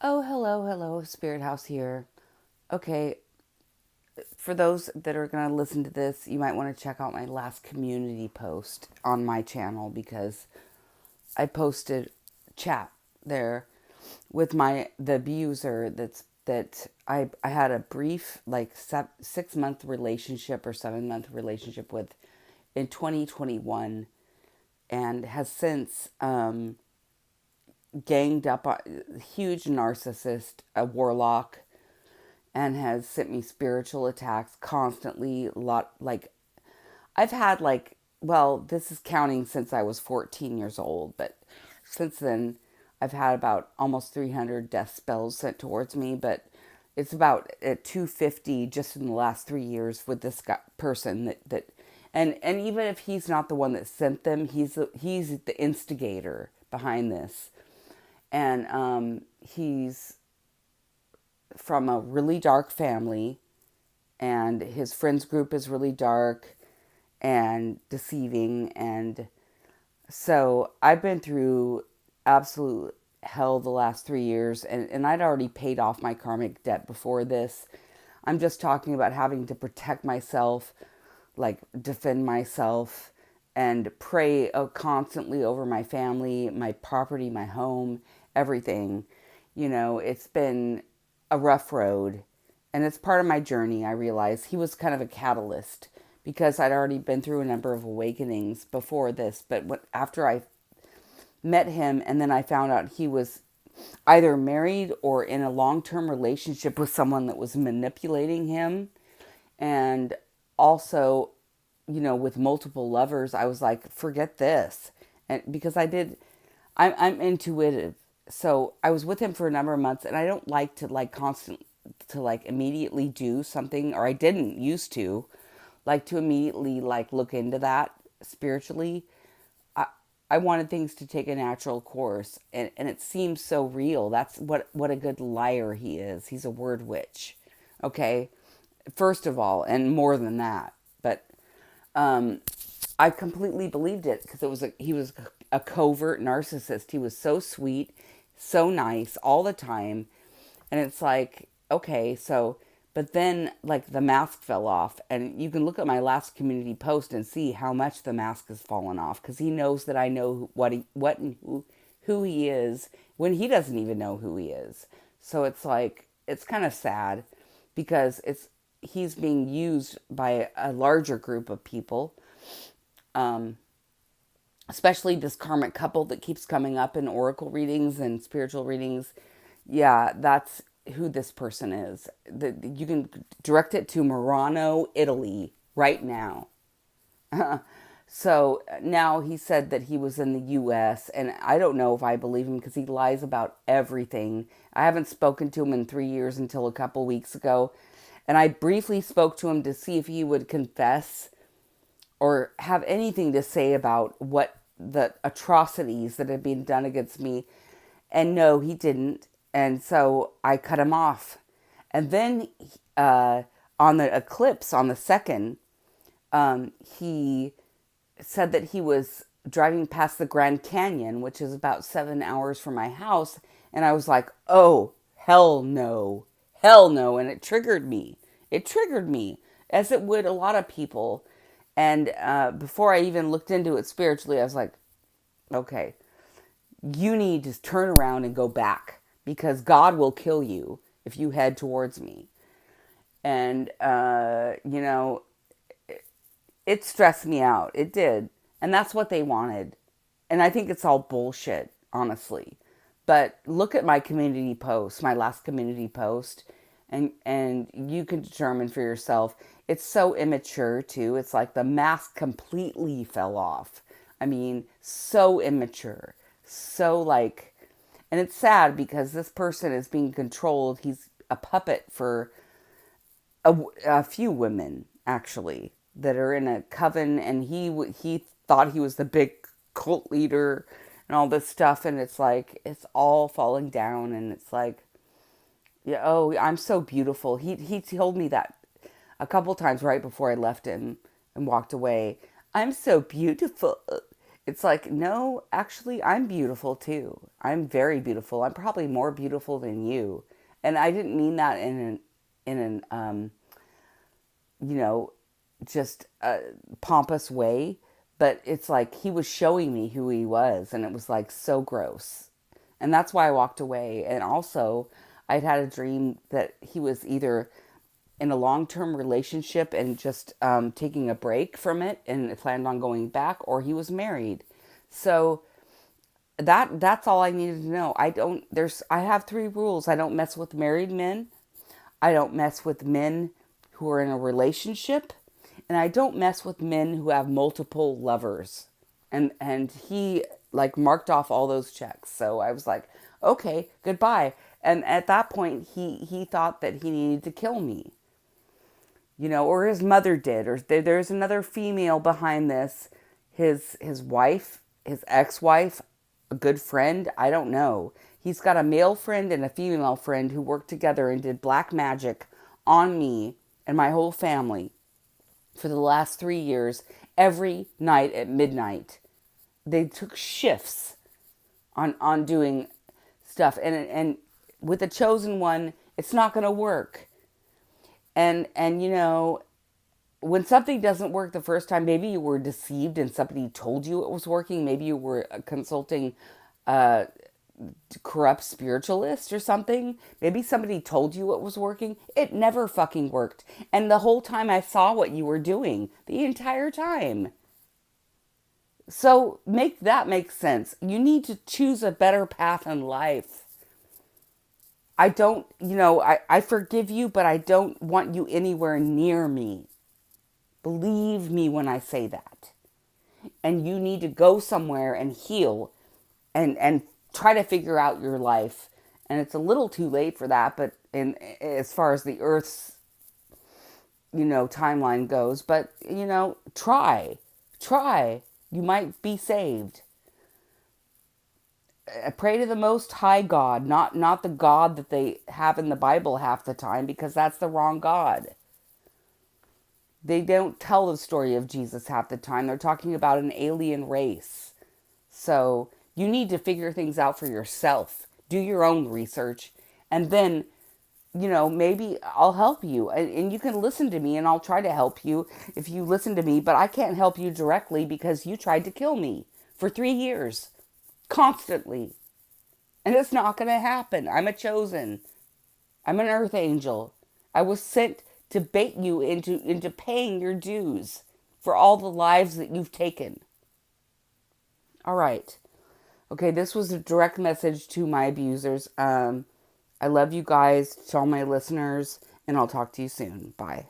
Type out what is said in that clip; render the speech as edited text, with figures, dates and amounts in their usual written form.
Oh, hello, hello, Spirit House here. Okay, for those that are going to listen to this, you might want to check out my last community post on my channel because I posted chat there with the abuser that I had a brief 6 month relationship or 7 month relationship with in 2021 and has since ganged up on huge narcissist, a warlock, and has sent me spiritual attacks constantly. A lot like I've had this is counting since I was 14 years old, but since then I've had about almost 300 death spells sent towards me, but it's about at 250 just in the last 3 years with this person that and even if he's not the one that sent them, he's the instigator behind this, and he's from a really dark family, and his friends group is really dark and deceiving. And so I've been through absolute hell the last 3 years, and I'd already paid off my karmic debt before this. I'm just talking about having to protect myself, like defend myself, and pray constantly over my family, my property, my home, everything. It's been a rough road, and it's part of my journey. I realize he was kind of a catalyst because I'd already been through a number of awakenings before this. But after I met him, and then I found out he was either married or in a long term relationship with someone that was manipulating him, and also, with multiple lovers, I was like, forget this. And because I'm intuitive. So I was with him for a number of months, and I don't like to immediately do something, or I didn't used to immediately look into that spiritually. I I wanted things to take a natural course, and it seems so real. That's what a good liar he is. He's a word witch. Okay? First of all, and more than that. But I completely believed it because he was a covert narcissist. He was so sweet, so nice all the time, and it's like, okay, so, but then the mask fell off, and you can look at my last community post and see how much the mask has fallen off because he knows that I know what and who he is when he doesn't even know who he is. So it's like it's kind of sad because he's being used by a larger group of people, especially this karmic couple that keeps coming up in oracle readings and spiritual readings. Yeah, that's who this person is. You can direct it to Murano, Italy, right now. So now he said that he was in the US, and I don't know if I believe him because he lies about everything. I haven't spoken to him in 3 years until a couple weeks ago, and I briefly spoke to him to see if he would confess or have anything to say about what the atrocities that had been done against me. And no, he didn't. And so I cut him off. And then on the eclipse, on the second, he said that he was driving past the Grand Canyon, which is about 7 hours from my house. And I was like, oh, hell no. Hell no. And it triggered me. It triggered me, as it would a lot of people. And before I even looked into it spiritually, I was like, okay, you need to turn around and go back because God will kill you if you head towards me. And, it stressed me out. It did. And that's what they wanted. And I think it's all bullshit, honestly. But look at my community post, my last community post, and you can determine for yourself. It's so immature too. It's like the mask completely fell off. I mean, so immature. So and it's sad because this person is being controlled. He's a puppet for a few women actually that are in a coven, and he thought he was the big cult leader and all this stuff, and it's like it's all falling down, and it's like, yeah, oh, I'm so beautiful. He told me that a couple times right before I left him and walked away. I'm so beautiful. It's like, no, actually, I'm beautiful too. I'm very beautiful. I'm probably more beautiful than you. And I didn't mean that in an you know, just a pompous way, but it's like he was showing me who he was, and it was like so gross. And that's why I walked away. And also, I'd had a dream that he was either in a long-term relationship and just taking a break from it and planned on going back, or he was married. So that's all I needed to know. I have three rules. I don't mess with married men. I don't mess with men who are in a relationship, and I don't mess with men who have multiple lovers. And he like marked off all those checks. So I was like, okay, goodbye. And at that point, he thought that he needed to kill me, or his mother did, or there's another female behind this, his wife, his ex-wife, a good friend, I don't know. He's got a male friend and a female friend who worked together and did black magic on me and my whole family for the last 3 years, every night at midnight. They took shifts on doing stuff, and with the chosen one, it's not going to work. And when something doesn't work the first time, maybe you were deceived and somebody told you it was working. Maybe you were consulting a corrupt spiritualist or something. Maybe somebody told you it was working. It never fucking worked. And the whole time I saw what you were doing, the entire time. So make that make sense. You need to choose a better path in life. I don't, I forgive you, but I don't want you anywhere near me. Believe me when I say that. And you need to go somewhere and heal and try to figure out your life. And it's a little too late for that, but as far as the earth's, timeline goes, but try. You might be saved. I pray to the most high God, not the God that they have in the Bible half the time, because that's the wrong God. They don't tell the story of Jesus half the time. They're talking about an alien race. So you need to figure things out for yourself. Do your own research. And then, maybe I'll help you. And you can listen to me and I'll try to help you if you listen to me. But I can't help you directly because you tried to kill me for 3 years. Constantly. And it's not going to happen. I'm a chosen. I'm an earth angel. I was sent to bait you into paying your dues for all the lives that you've taken. All right. Okay, this was a direct message to my abusers. I love you guys, to all my listeners, and I'll talk to you soon. Bye.